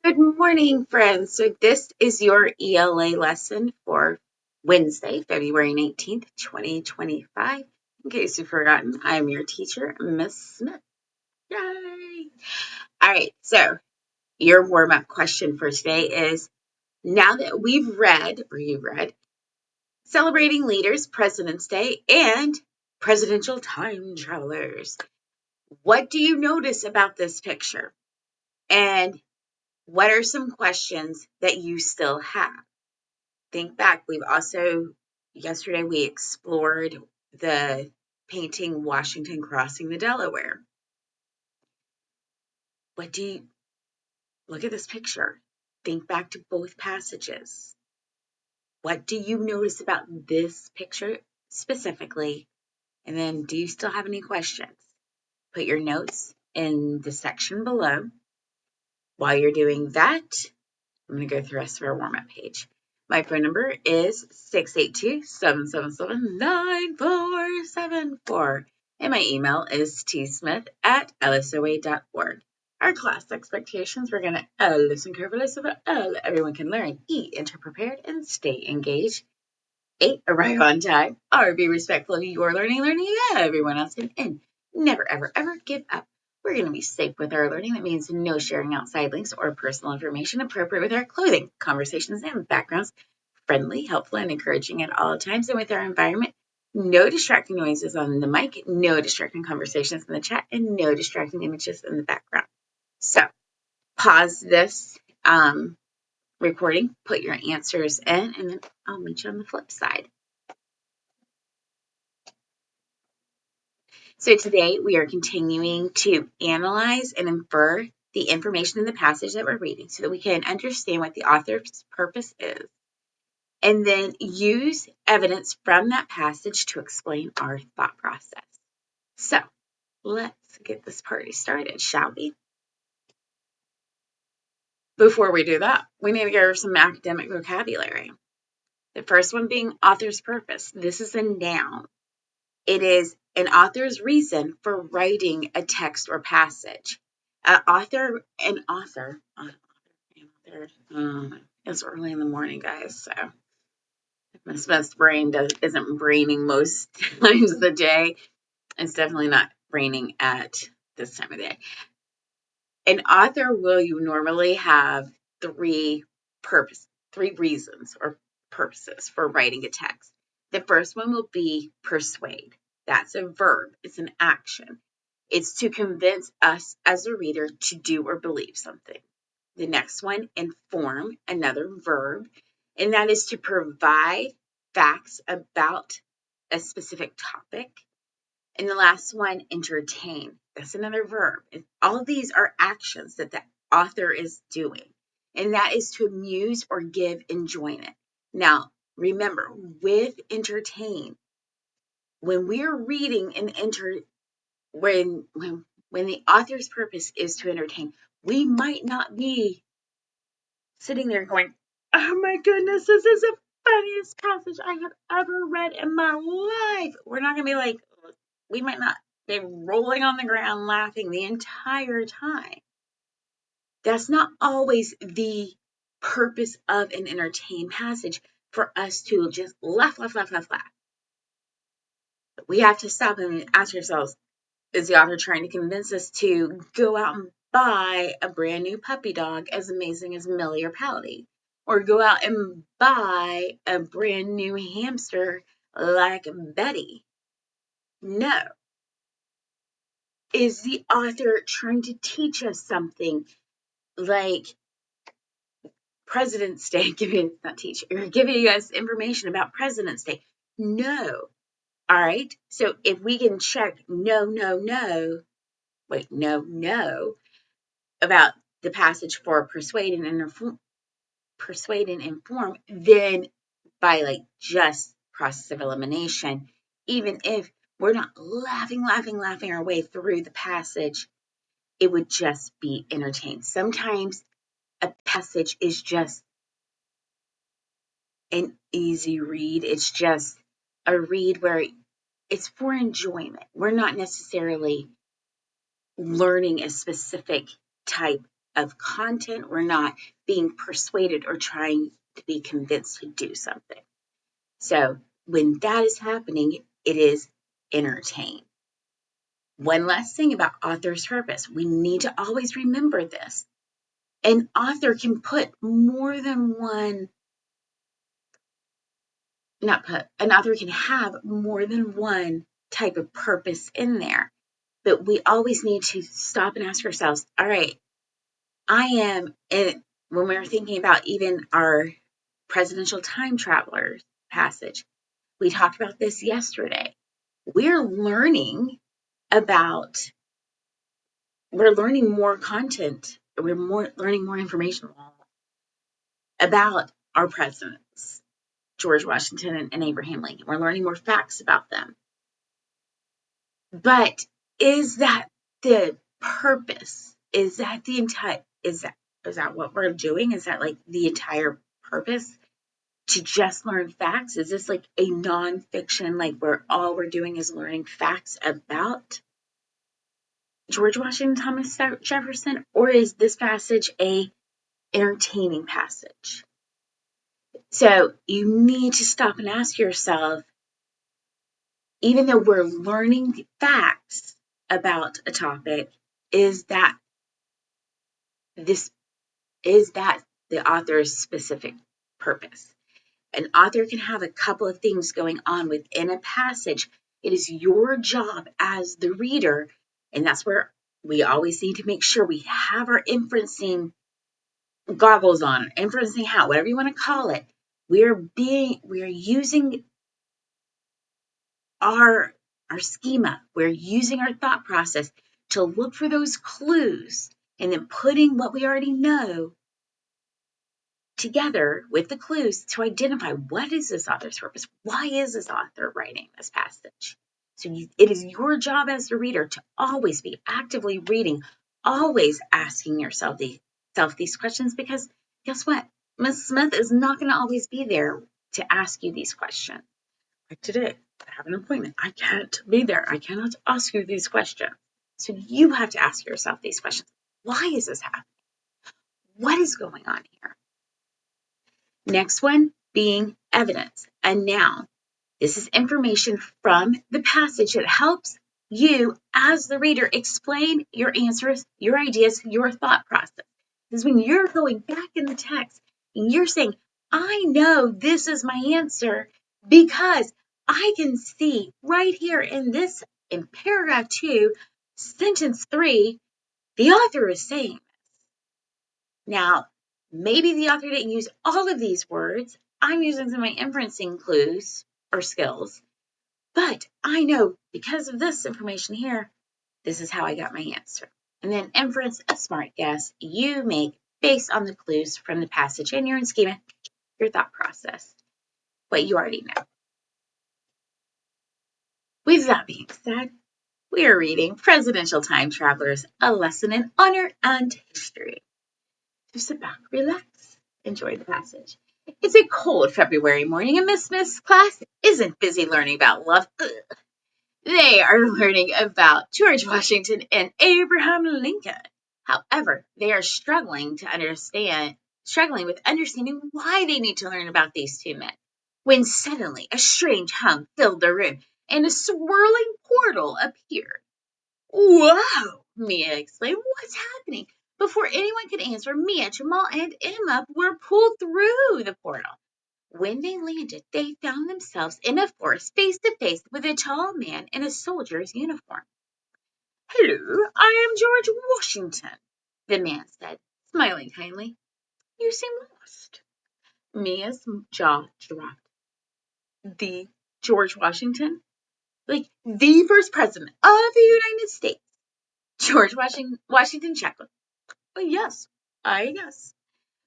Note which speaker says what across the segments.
Speaker 1: Good morning, friends. So this is your ELA lesson for Wednesday, February 19th, 2025. In case you've forgotten, I'm your teacher, Miss Smith. Yay! All right, so your warm-up question for today is, now that we've read, or you've read, Celebrating Leaders, President's Day, and Presidential Time Travelers, what do you notice about this picture? And what are some questions that you still have? Think back, yesterday we explored the painting Washington crossing the Delaware. Look at this picture. Think back to both passages. What do you notice about this picture specifically? And then do you still have any questions? Put your notes in the section below. While you're doing that, I'm going to go through the rest of our warm-up page. My phone number is 682-777-9474. And my email is tsmith@lsoa.org. Our class expectations, we're going to listen carefully so that everyone can learn, eat, enter prepared, and stay engaged. 8, arrive on time. R, be respectful of your learning everyone else, and never, ever, ever give up. We're going to be safe with our learning. That means no sharing outside links or personal information, appropriate with our clothing, conversations, and backgrounds, friendly, helpful, and encouraging at all times. And with our environment, no distracting noises on the mic, no distracting conversations in the chat, and no distracting images in the background. So pause this recording, put your answers in, and then I'll meet you on the flip side. So today we are continuing to analyze and infer the information in the passage that we're reading so that we can understand what the author's purpose is, and then use evidence from that passage to explain our thought process. So let's get this party started, shall we? Before we do that, we need to go over some academic vocabulary. The first one being author's purpose. This is a noun. It is an author's reason for writing a text or passage. It's early in the morning, guys, so my best brain isn't braining most times of the day. It's definitely not braining at this time of the day. An author will normally have three reasons or purposes for writing a text. The first one will be persuade. That's a verb. It's an action. It's to convince us as a reader to do or believe something. The next one, inform, another verb, and that is to provide facts about a specific topic. And the last one, entertain. That's another verb. And all of these are actions that the author is doing, and that is to amuse or give enjoyment. Now, remember, with entertain, when we're reading when the author's purpose is to entertain, we might not be sitting there going, "Oh my goodness, this is the funniest passage I have ever read in my life." We're not going to be like, we might not be rolling on the ground laughing the entire time. That's not always the purpose of an entertained passage, for us to just laugh. We have to stop and ask ourselves, is the author trying to convince us to go out and buy a brand new puppy dog as amazing as Millie or Pouty? Or go out and buy a brand new hamster like Betty? No. Is the author trying to teach us something like President's Day, giving us information about President's Day? No. All right. So if we can check no about the passage for persuade and inform, then by just process of elimination, even if we're not laughing our way through the passage, it would just be entertained. Sometimes a passage is just an easy read. It's just a read where it's for enjoyment. We're not necessarily learning a specific type of content. We're not being persuaded or trying to be convinced to do something. So when that is happening, it is entertain. One last thing about author's purpose. We need to always remember this. An author can put more than one, an author can have more than one type of purpose in there. But we always need to stop and ask ourselves, all right, when we were thinking about even our presidential time travelers passage, we talked about this yesterday. We're learning more content. We're learning more information about our presidents, George Washington and Abraham Lincoln. We're learning more facts about them. But is that the purpose? Is that the entire? Is that what we're doing? Is that like the entire purpose? To just learn facts? Is this like a nonfiction, like where all we're doing is learning facts about George Washington, Thomas Jefferson, or is this passage a entertaining passage? So you need to stop and ask yourself, even though we're learning facts about a topic, is that the author's specific purpose? An author can have a couple of things going on within a passage. It is your job as the reader, and that's where we always need to make sure we have our inferencing goggles on, inferencing hat, whatever you want to call it. We're using our schema. We're using our thought process to look for those clues and then putting what we already know together with the clues to identify what is this author's purpose? Why is this author writing this passage? So it is your job as the reader to always be actively reading, always asking yourself these questions, because guess what? Ms. Smith is not going to always be there to ask you these questions. Like today, I have an appointment. I can't be there. I cannot ask you these questions. So you have to ask yourself these questions. Why is this happening? What is going on here? Next one being evidence, a noun. This is information from the passage that helps you as the reader explain your answers, your ideas, your thought process. This is when you're going back in the text and you're saying, I know this is my answer because I can see right here in paragraph 2, sentence 3, the author is saying. Now, maybe the author didn't use all of these words. I'm using some of my inferencing clues or skills, but I know because of this information here, this is how I got my answer. And then inference, a smart guess you make based on the clues from the passage and your schema, your thought process, what you already know. With that being said, we are reading Presidential Time Travelers, a lesson in honor and history. So sit back, relax, enjoy the passage. It's a cold February morning and Miss Smith's class isn't busy learning about love. They are learning about George Washington and Abraham Lincoln. However, they are struggling with understanding why they need to learn about these two men. When suddenly a strange hum filled the room and a swirling portal appeared. Whoa! Mia exclaimed. What's happening? Before anyone could answer, Mia, Jamal, and Emma were pulled through the portal. When they landed, they found themselves in a forest face to face with a tall man in a soldier's uniform. Hello, I am George Washington, the man said, smiling kindly. You seem lost. Mia's jaw dropped. The George Washington? Like the first president of the United States. George Washington chuckled. Yes, I guess.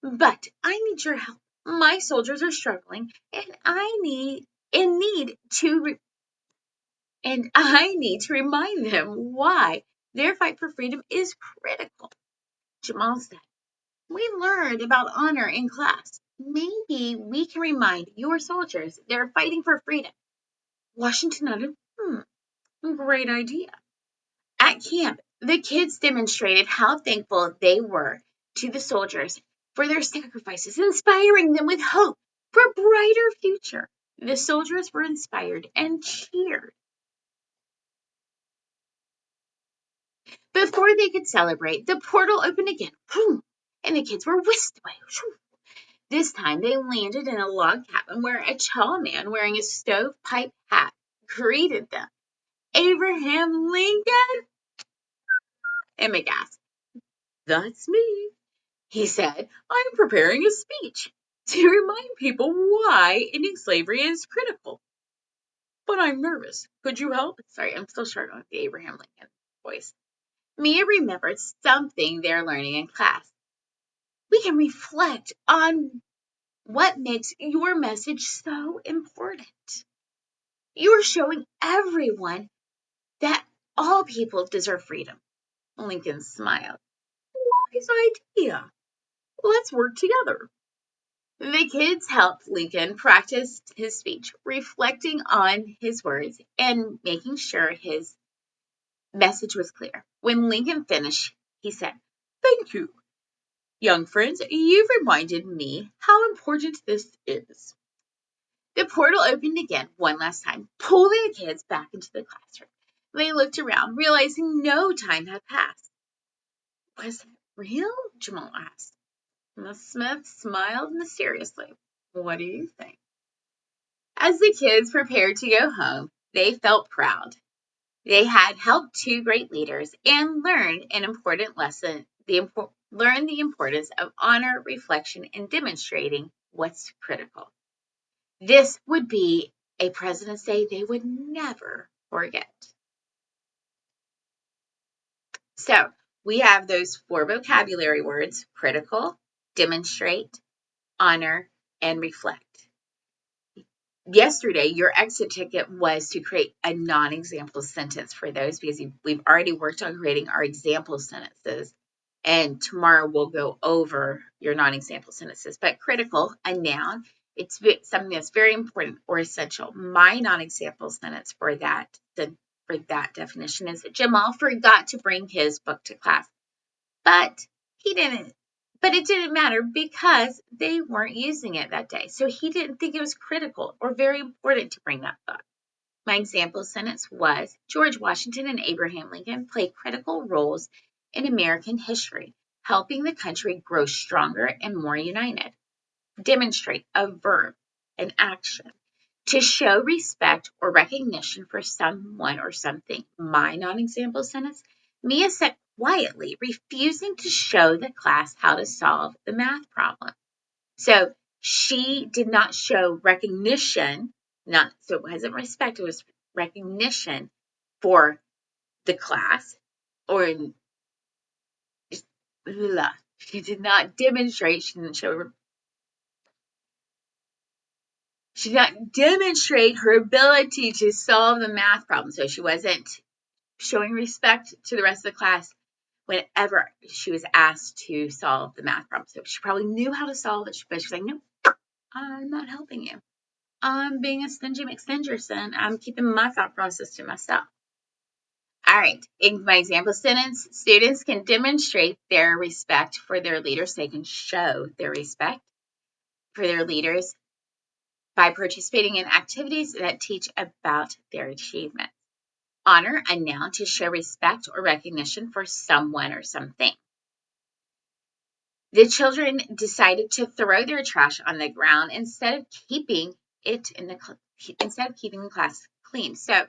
Speaker 1: But I need your help. My soldiers are struggling, and I need to remind them why their fight for freedom is critical. Jamal said, we learned about honor in class. Maybe we can remind your soldiers they're fighting for freedom. Washington nodded, great idea. At camp, the kids demonstrated how thankful they were to the soldiers for their sacrifices, inspiring them with hope for a brighter future. The soldiers were inspired and cheered. Before they could celebrate, the portal opened again, and the kids were whisked away. This time they landed in a log cabin where a tall man wearing a stovepipe hat greeted them. Abraham Lincoln? Emma gasped. That's me, he said. I'm preparing a speech to remind people why ending slavery is critical. But I'm nervous. Could you help? Sorry, I'm still struggling with the Abraham Lincoln voice. Mia remembered something they're learning in class. We can reflect on what makes your message so important. You're showing everyone that all people deserve freedom. Lincoln smiled. Wise idea. Let's work together. The kids helped Lincoln practice his speech, reflecting on his words and making sure his message was clear. When Lincoln finished, he said, Thank you, young friends. You've reminded me how important this is. The portal opened again one last time, pulling the kids back into the classroom. They looked around, realizing no time had passed. Was it real? Jamal asked. Miss Smith smiled mysteriously. What do you think? As the kids prepared to go home, they felt proud. They had helped two great leaders and learned an important lesson, learned the importance of honor, reflection, and demonstrating what's critical. This would be a President's Day they would never forget. So we have those 4 vocabulary words: critical, demonstrate, honor, and reflect. Yesterday, your exit ticket was to create a non-example sentence for those because we've already worked on creating our example sentences. And tomorrow we'll go over your non-example sentences. But critical, a noun, it's something that's very important or essential. My non-example sentence for that definition is Jamal forgot to bring his book to class. But it didn't matter because they weren't using it that day. So he didn't think it was critical or very important to bring that book. My example sentence was, George Washington and Abraham Lincoln played critical roles in American history, helping the country grow stronger and more united. Demonstrate, a verb, an action. To show respect or recognition for someone or something. My non-example sentence, Mia sat quietly, refusing to show the class how to solve the math problem. So she did not show recognition, so it wasn't respect, it was recognition for the class, or she did not demonstrate, she did not demonstrate her ability to solve the math problem. So she wasn't showing respect to the rest of the class whenever she was asked to solve the math problem. So she probably knew how to solve it, but she was like, no, I'm not helping you. I'm being a stingy McStingerson. I'm keeping my thought process to myself. All right, in my example sentence, students can demonstrate their respect for their leaders. They can show their respect for their leaders by participating in activities that teach about their achievements. Honor, a noun, to show respect or recognition for someone or something. The children decided to throw their trash on the ground instead of keeping the class clean. So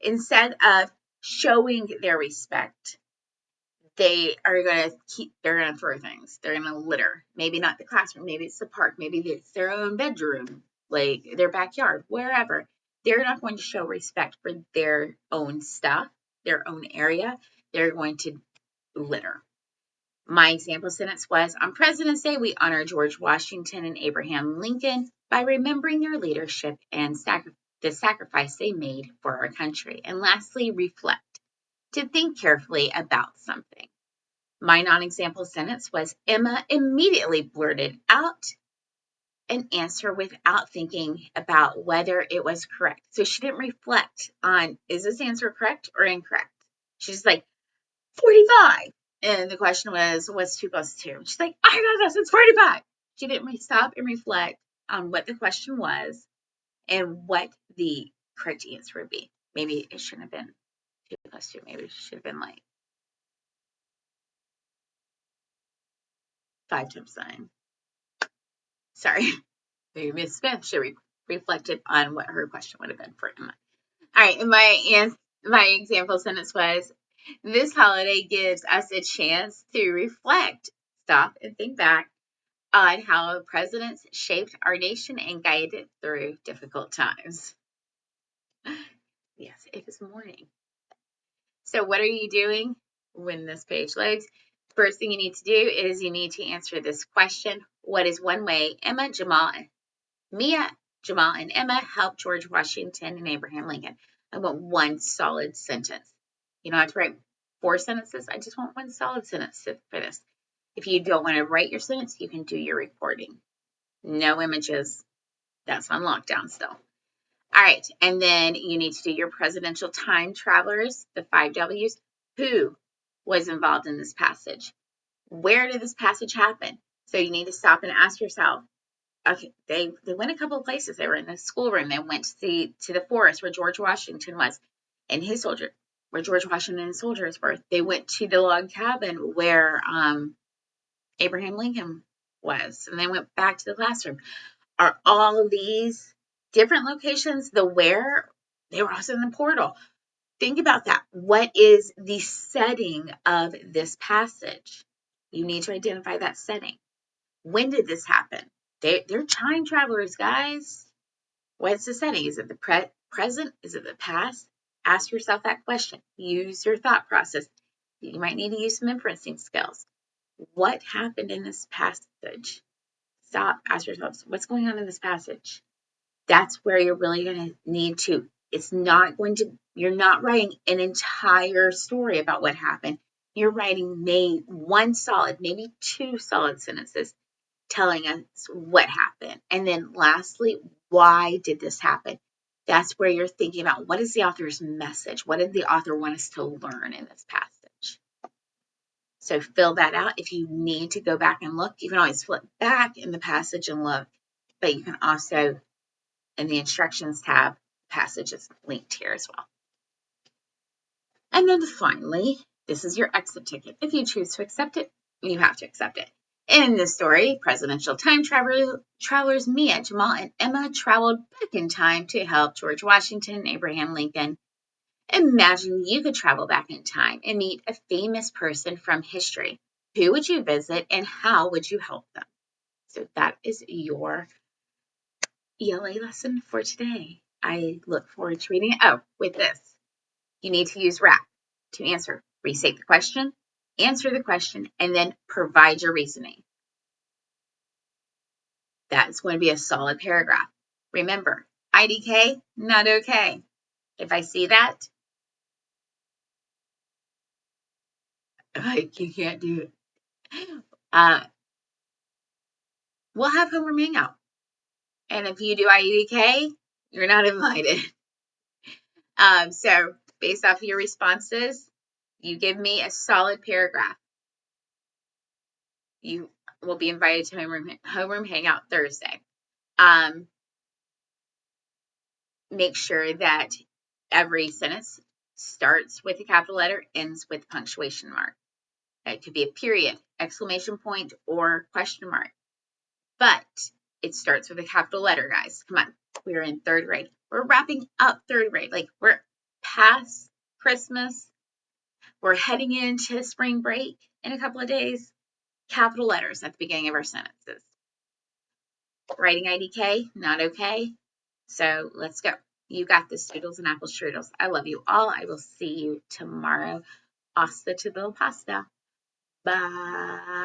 Speaker 1: instead of showing their respect, they're going to throw things. They're going to litter. Maybe not the classroom. Maybe it's the park. Maybe it's their own bedroom, like their backyard, wherever. They're not going to show respect for their own stuff, their own area. They're going to litter. My example sentence was, on President's Day, we honor George Washington and Abraham Lincoln by remembering their leadership and the sacrifice they made for our country. And lastly, reflect, to think carefully about something. My non-example sentence was, Emma immediately blurted out an answer without thinking about whether it was correct. So she didn't reflect on, is this answer correct or incorrect? She's like, 45. And the question was, what's 2 plus 2? She's like, I got this, it's 45. She didn't stop and reflect on what the question was and what the correct answer would be. Maybe it shouldn't have been 2 plus 2. Maybe it should have been like 5 times 9. Sorry. Maybe Miss Smith should reflected on what her question would have been for Emma. All right, and my example sentence was, this holiday gives us a chance to reflect, stop, and think back on how presidents shaped our nation and guided it through difficult times. Yes, it is morning. So what are you doing when this page loads? First thing you need to do is you need to answer this question. What is one way Mia, Jamal, and Emma helped George Washington and Abraham Lincoln? I want one solid sentence. You don't have to write 4 sentences. I just want one solid sentence for this. If you don't want to write your sentence, you can do your recording. No images. That's on lockdown still. All right. And then you need to do your presidential time travelers, the 5 W's. Who was involved in this passage? Where did this passage happen? So you need to stop and ask yourself, okay, they went a couple of places. They were in the schoolroom. They went to the forest where George Washington was and his soldier, where George Washington and his soldiers were. They went to the log cabin where Abraham Lincoln was, and they went back to the classroom. Are all of these different locations the where? They were also in the portal. Think about that. What is the setting of this passage? You need to identify that setting. When did this happen? They're time travelers, guys. What's the setting? Is it the present? Is it the past? Ask yourself that question. Use your thought process. You might need to use some inferencing skills. What happened in this passage? Stop. Ask yourself, what's going on in this passage? That's where you're really going to need to. You're not writing an entire story about what happened. You're writing maybe 1 solid, maybe 2 solid sentences telling us what happened. And then lastly, why did this happen? That's where you're thinking about, what is the author's message? What did the author want us to learn in this passage? So fill that out. If you need to go back and look, you can always flip back in the passage and look, but you can also, in the instructions tab, passage is linked here as well. And then finally, this is your exit ticket. If you choose to accept it, you have to accept it. In this story, presidential time travelers Mia, Jamal, and Emma traveled back in time to help George Washington and Abraham Lincoln. Imagine you could travel back in time and meet a famous person from history. Who would you visit and how would you help them? So that is your ELA lesson for today. I look forward to reading it. Oh, with this, you need to use wrap to answer. Restate the question, answer the question, and then provide your reasoning. That's going to be a solid paragraph. Remember, IDK, not okay. If I see that, like, you can't do it. We'll have homeroom hangout. And if you do IDK, you're not invited. So based off of your responses, you give me a solid paragraph. You will be invited to homeroom hangout Thursday. Make sure that every sentence starts with a capital letter, ends with a punctuation mark. It could be a period, exclamation point, or question mark. But it starts with a capital letter, guys. Come on. We're in 3rd grade. We're wrapping up 3rd grade. Like, we're past Christmas. We're heading into spring break in a couple of days. Capital letters at the beginning of our sentences. Writing IDK, not okay. So let's go. You got this, Doodles and Apple Strudels. I love you all. I will see you tomorrow. Hasta to the pasta. Bye.